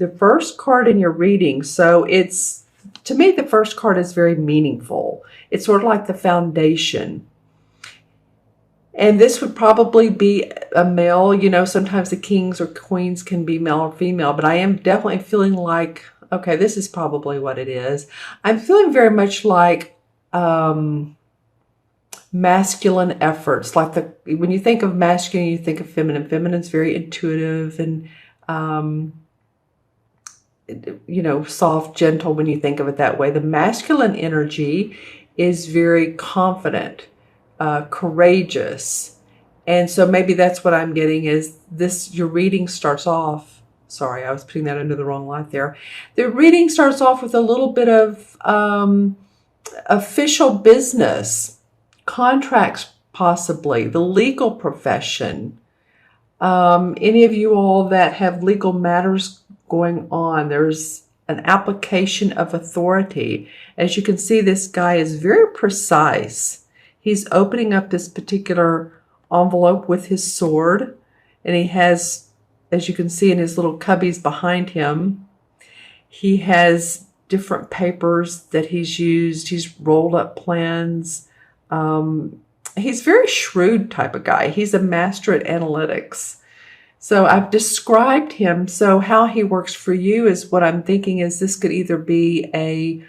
the first card in your reading. So it's, to me, the first card is very meaningful. It's sort of like the foundation. And this would probably be a male. You know, sometimes the kings or queens can be male or female, but I am definitely feeling like, okay, this is probably what it is. I'm feeling very much like masculine efforts. Like when you think of masculine, you think of feminine. Feminine's very intuitive and, you know, soft, gentle when you think of it that way. The masculine energy is very confident, courageous. And so maybe that's what I'm getting is this, your reading starts off, sorry, I was putting that under the wrong light there. The reading starts off with a little bit of official business, contracts possibly, the legal profession. Any of you all that have legal matters going on, there's an application of authority. As you can see, this guy is very precise. He's opening up this particular envelope with his sword, and he has, as you can see in his little cubbies behind him, he has different papers that he's used. He's rolled up plans. He's very shrewd type of guy. He's a master at analytics. So I've described him. So how he works for you is what I'm thinking is this could either be a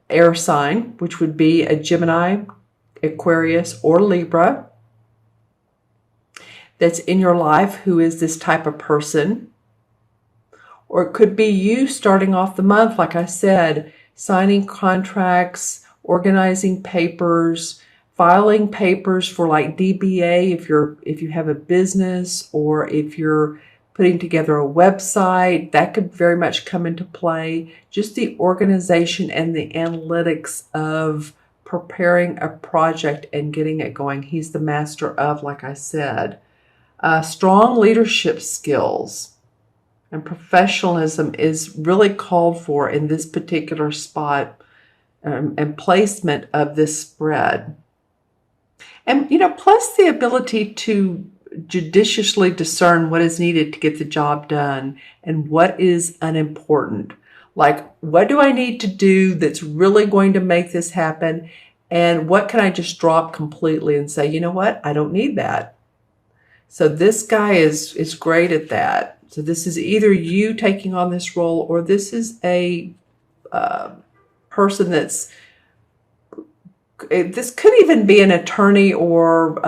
air sign, which would be a Gemini, Aquarius, or Libra that's in your life who is this type of person. Or it could be you starting off the month, like I said, signing contracts, organizing papers, filing papers for like DBA if you have a business, or if you're putting together a website, that could very much come into play. Just the organization and the analytics of preparing a project and getting it going. He's the master of, like I said, strong leadership skills and professionalism is really called for in this particular spot and placement of this spread. And, you know, plus the ability to judiciously discern what is needed to get the job done and what is unimportant. Like, what do I need to do that's really going to make this happen? And what can I just drop completely and say, you know what, I don't need that. So this guy is great at that. So this is either you taking on this role, or this is a person that's, this could even be an attorney or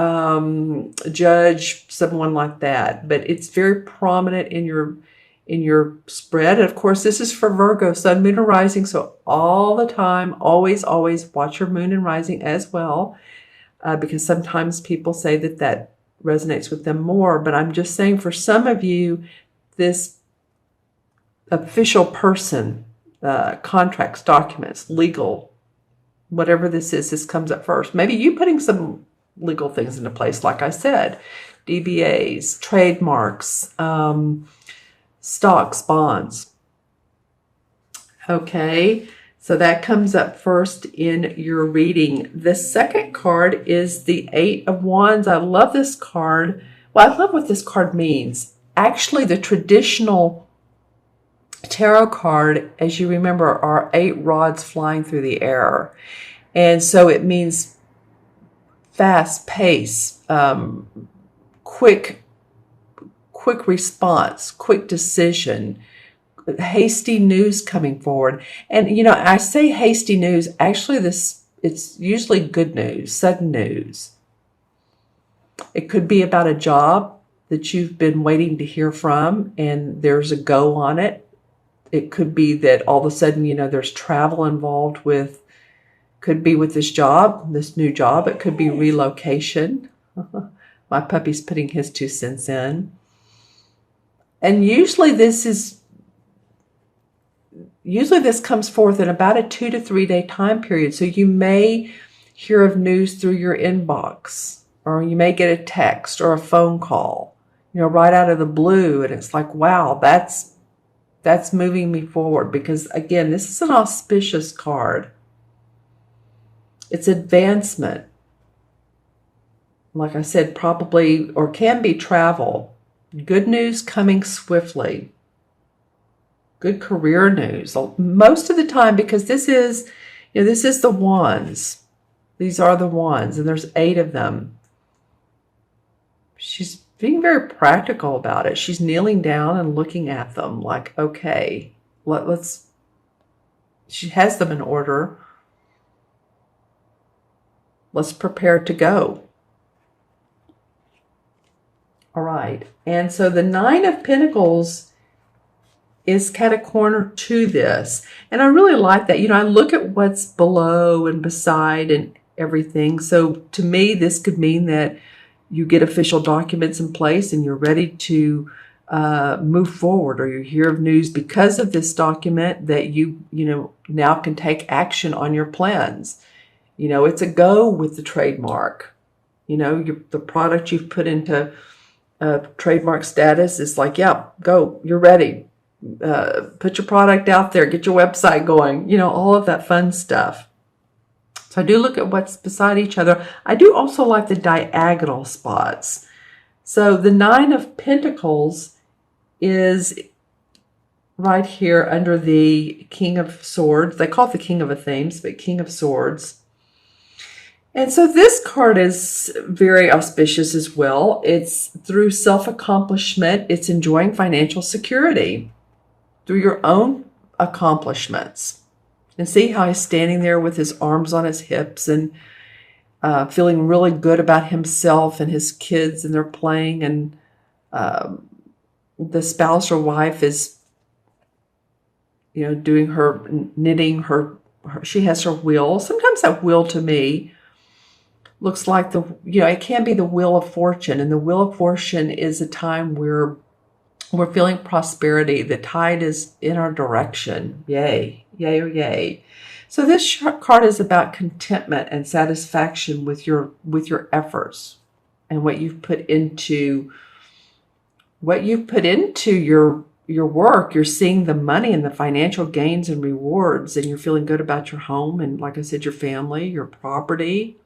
judge, someone like that. But it's very prominent in your spread. And of course, this is for Virgo, Sun, Moon, and Rising. So all the time, always watch your Moon and Rising as well, because sometimes people say that resonates with them more. But I'm just saying, for some of you, this official person, contracts, documents, legal, whatever this is, this comes up first. Maybe you putting some legal things into place, like I said, DBAs, trademarks, stocks, bonds. Okay, so that comes up first in your reading. The second card is the Eight of Wands. I love this card. Well, I love what this card means. Actually, the traditional tarot card, as you remember, are 8 rods flying through the air. And so it means fast pace, quick response, quick decision, hasty news coming forward. And, you know, I say hasty news, actually it's usually good news, sudden news. It could be about a job that you've been waiting to hear from and there's a go on it. It could be that all of a sudden, you know, there's travel involved with, could be with this job, this new job. It could be relocation. My puppy's putting his 2 cents in. And usually this comes forth in about a 2 to 3 day time period. So you may hear of news through your inbox, or you may get a text or a phone call, you know, right out of the blue. And it's like, wow, that's moving me forward, because again, this is an auspicious card. It's advancement. Like I said, probably, or can be travel. Good news coming swiftly. Good career news. Most of the time, because this is, this is the wands. These are the wands, and there's 8 of them. She's being very practical about it. She's kneeling down and looking at them like, okay, let's, she has them in order. Let's prepare to go. All right. And so the 9 of Pentacles is kind of corner to this. And I really like that. I look at what's below and beside and everything. So to me, this could mean that you get official documents in place and you're ready to move forward, or you hear of news because of this document that you now can take action on your plans. It's a go with the trademark. The product you've put into trademark status is like, yeah, go, you're ready. Put your product out there, get your website going, all of that fun stuff. So I do look at what's beside each other. I do also like the diagonal spots. So the 9 of Pentacles is right here under the King of Swords. They call it the King of Athens, but King of Swords. And so this card is very auspicious as well. It's through self-accomplishment. It's enjoying financial security through your own accomplishments. And see how he's standing there with his arms on his hips and feeling really good about himself and his kids, and they're playing, and the spouse or wife is, doing her knitting, she has her wheel. Sometimes that wheel to me looks like it can be the Wheel of Fortune, and the Wheel of Fortune is a time where we're feeling prosperity. The tide is in our direction. Yay, yay, or yay. So this card is about contentment and satisfaction with your efforts and what you've put into your work. You're seeing the money and the financial gains and rewards, and you're feeling good about your home and, like I said, your family, your property.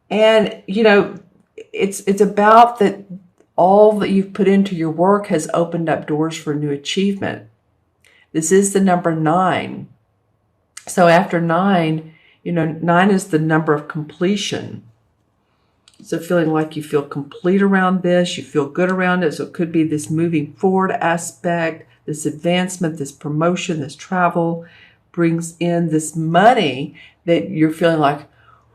And, it's about that all that you've put into your work has opened up doors for new achievement. This is the number 9. So after 9, 9 is the number of completion. So feeling like you feel complete around this, you feel good around it. So it could be this moving forward aspect, this advancement, this promotion, this travel brings in this money that you're feeling like,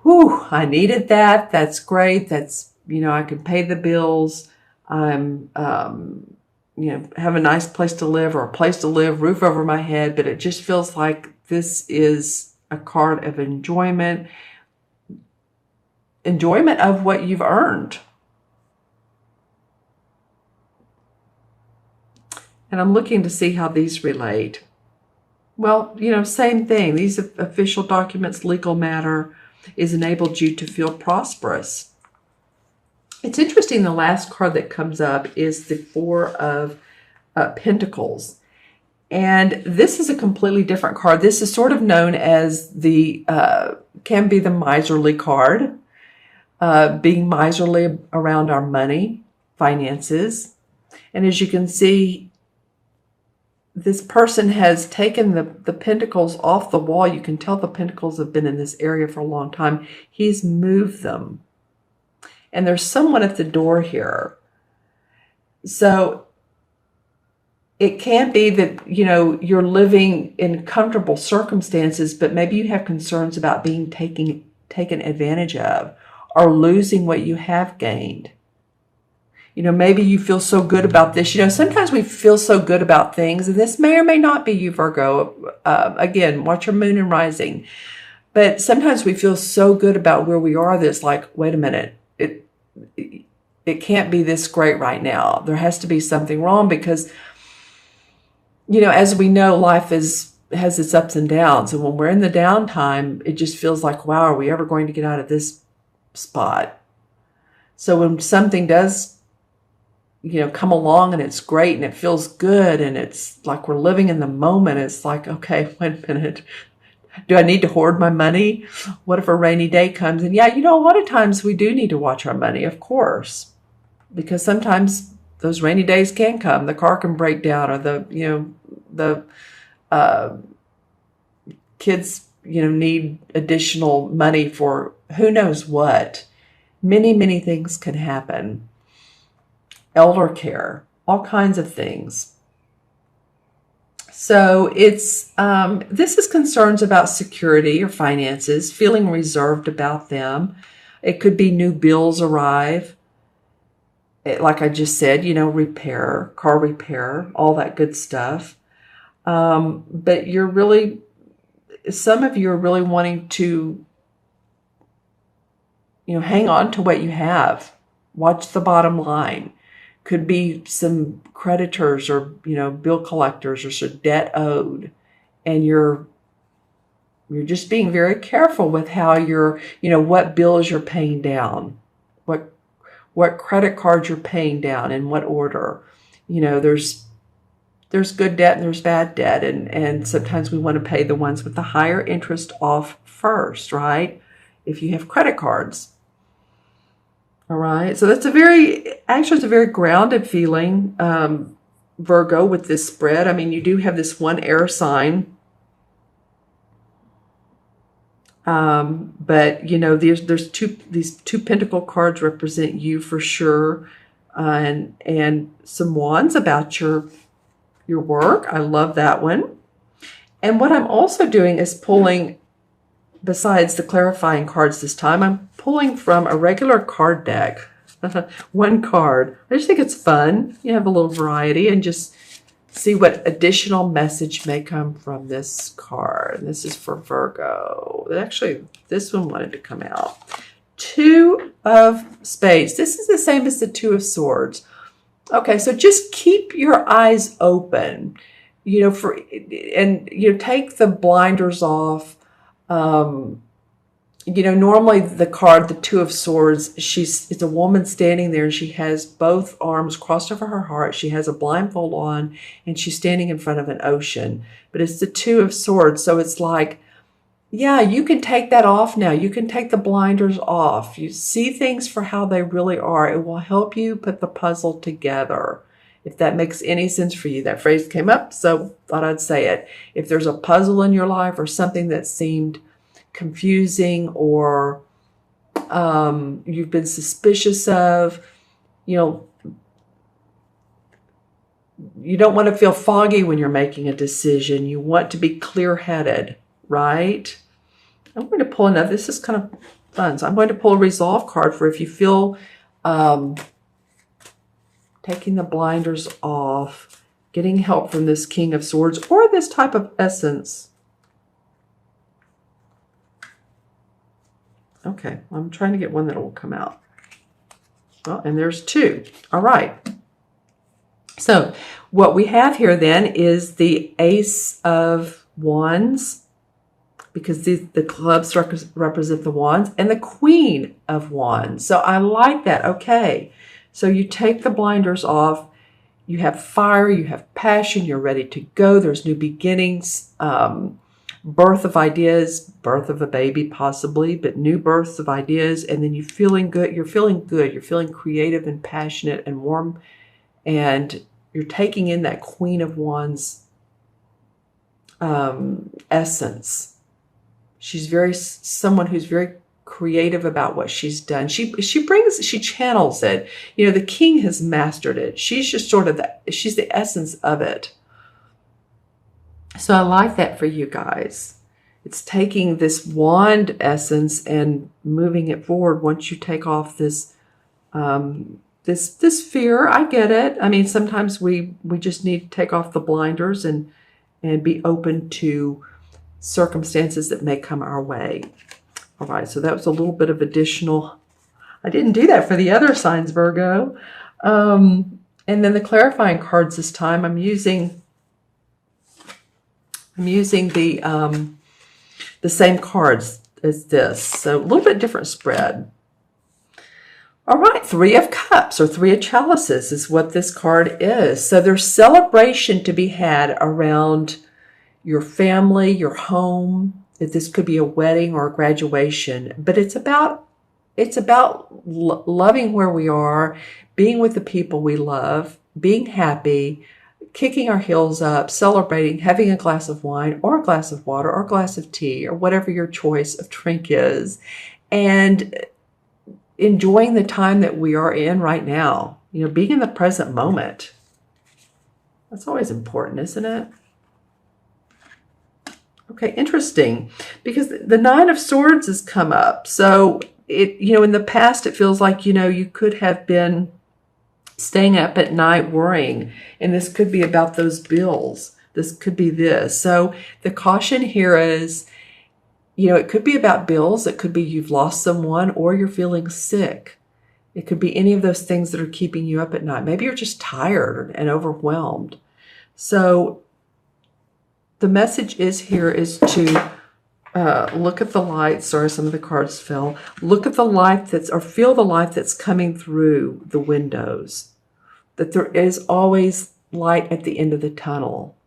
whew, I needed that. That's great. That's, I can pay the bills. I'm, have a nice place to live, or a place to live, roof over my head. But it just feels like this is a card of enjoyment of what you've earned. And I'm looking to see how these relate. Well, same thing. These official documents, legal matter, is enabled you to feel prosperous. It's interesting, the last card that comes up is the 4 of Pentacles. And this is a completely different card. This is sort of known as can be the miserly card, being miserly around our money, finances. And as you can see, this person has taken the pentacles off the wall. You can tell the pentacles have been in this area for a long time. He's moved them. And there's someone at the door here. So it can be that, you're living in comfortable circumstances, but maybe you have concerns about being taken advantage of, or losing what you have gained. Maybe you feel so good about this. Sometimes we feel so good about things, and this may or may not be you, Virgo. Again, watch your moon and rising. But sometimes we feel so good about where we are that it's like, wait a minute, it can't be this great right now. There has to be something wrong because, as we know, life has its ups and downs. And when we're in the downtime, it just feels like, wow, are we ever going to get out of this spot? So when something does come along and it's great and it feels good and it's like we're living in the moment, it's like, okay, wait a minute. Do I need to hoard my money? What if a rainy day comes? And yeah, a lot of times we do need to watch our money, of course, because sometimes those rainy days can come. The car can break down, or the kids, need additional money for who knows what. Many, many things can happen. Elder care, all kinds of things. So it's this is concerns about security or finances, feeling reserved about them. It could be new bills arrive. Like I just said, repair, car repair, all that good stuff. But some of you are really wanting to, hang on to what you have. Watch the bottom line. Could be some creditors or, bill collectors or some debt owed. And you're just being very careful with how what bills you're paying down, what credit cards you're paying down, in what order. There's good debt and there's bad debt. And sometimes we want to pay the ones with the higher interest off first, right? If you have credit cards. All right. So that's it's a very grounded feeling, Virgo, with this spread. I mean, you do have this one air sign. But there's these two pentacle cards represent you for sure. And some wands about your work. I love that one. And what I'm also doing is pulling, besides the clarifying cards this time, I'm pulling from a regular card deck. One card. I just think it's fun. You have a little variety and just see what additional message may come from this card. And this is for Virgo. Actually, this one wanted to come out. Two of Spades. This is the same as the Two of Swords. Okay, so just keep your eyes open, take the blinders off. Normally the card, the Two of Swords, it's a woman standing there and she has both arms crossed over her heart. She has a blindfold on and she's standing in front of an ocean. But it's the Two of Swords. So it's like, yeah, you can take that off now. You can take the blinders off. You see things for how they really are. It will help you put the puzzle together. If that makes any sense for you. That phrase came up, so thought I'd say it. If there's a puzzle in your life or something that seemed confusing or you've been suspicious of, you don't want to feel foggy when you're making a decision. You want to be clear-headed, right? I'm going to pull another. This is kind of fun. So I'm going to pull a resolve card for if you feel taking the blinders off, getting help from this King of Swords or this type of essence. Okay, I'm trying to get one that will come out. Well, and there's two. All right. So what we have here then is the Ace of Wands, because the clubs represent the wands, and the Queen of Wands. So I like that. Okay. So you take the blinders off. You have fire. You have passion. You're ready to go. There's new beginnings. Birth of ideas, birth of a baby possibly, but new births of ideas. And then you're feeling good. You're feeling good. You're feeling creative and passionate and warm. And you're taking in that Queen of Wands essence. She's someone who's very creative about what she's done. She channels it. The king has mastered it. She's just sort of she's the essence of it. So I like that for you guys. It's taking this wand essence and moving it forward once you take off this this fear. I get it. I mean, sometimes we just need to take off the blinders and be open to circumstances that may come our way. All right, so that was a little bit of additional. I didn't do that for the other signs, Virgo. And then the clarifying cards this time, I'm using the same cards as this, so a little bit different spread. All right, Three of Cups or Three of Chalices is what this card is. So there's celebration to be had around your family, your home. This could be a wedding or a graduation, but it's about it's about loving where we are, being with the people we love, being happy, kicking our heels up, celebrating, having a glass of wine or a glass of water or a glass of tea or whatever your choice of drink is, and enjoying the time that we are in right now. You know, being in the present moment. That's always important, isn't it? Okay, interesting, because the Nine of Swords has come up. So in the past, it feels like, you could have been staying up at night worrying, and this could be about those bills. This could be this. So the caution here is, it could be about bills. It could be you've lost someone, or you're feeling sick. It could be any of those things that are keeping you up at night. Maybe you're just tired and overwhelmed. So the message is to look at the light. Sorry, some of the cards fell. Look at the light or feel the light that's coming through the windows. That there is always light at the end of the tunnel.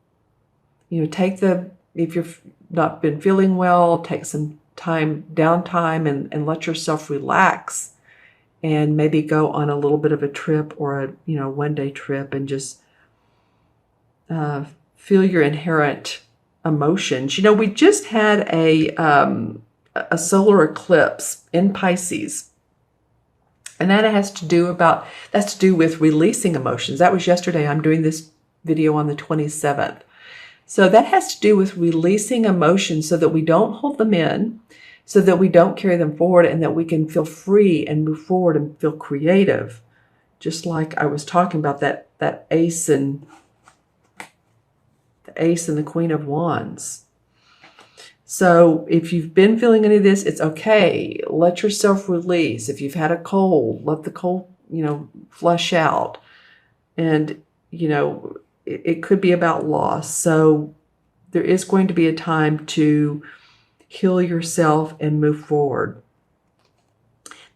If you've not been feeling well, take some downtime and let yourself relax, and maybe go on a little bit of a trip or a one-day trip, and just feel your inherent emotions. We just had a solar eclipse in Pisces, and that's to do with releasing emotions. That was yesterday. I'm doing this video on the 27th. So that has to do with releasing emotions so that we don't hold them in, so that we don't carry them forward, and that we can feel free and move forward and feel creative. Just like I was talking about that ace and the Queen of Wands. So if you've been feeling any of this, it's okay. Let yourself release. If you've had a cold, let the cold, flush out. And, it could be about loss. So there is going to be a time to heal yourself and move forward.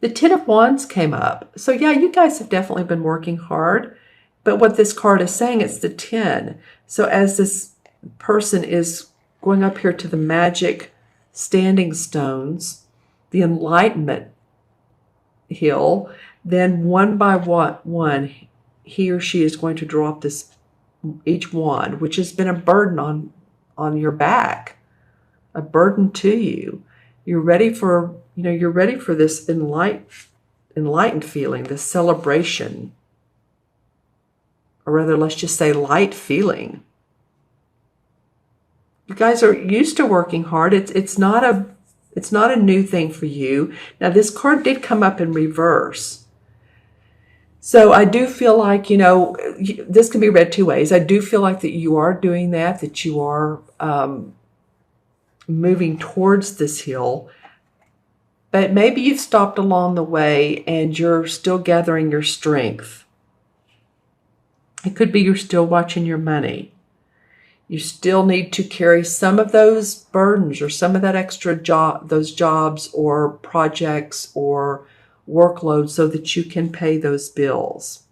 The Ten of Wands came up. So yeah, you guys have definitely been working hard. But what this card is saying, it's the 10. So as this person is going up here to the magic standing stones, the enlightenment hill, then one by one, he or she is going to draw up each wand, which has been a burden on your back, a burden to you. You're ready for this enlightened feeling, this celebration. Or rather, let's just say light feeling. You guys are used to working hard. It's not a new thing for you. Now, this card did come up in reverse. So I do feel like, this can be read two ways. I do feel like that you are doing that you are moving towards this hill. But maybe you've stopped along the way and you're still gathering your strength. It could be you're still watching your money. You still need to carry some of those burdens or some of that extra those jobs or projects or workload so that you can pay those bills.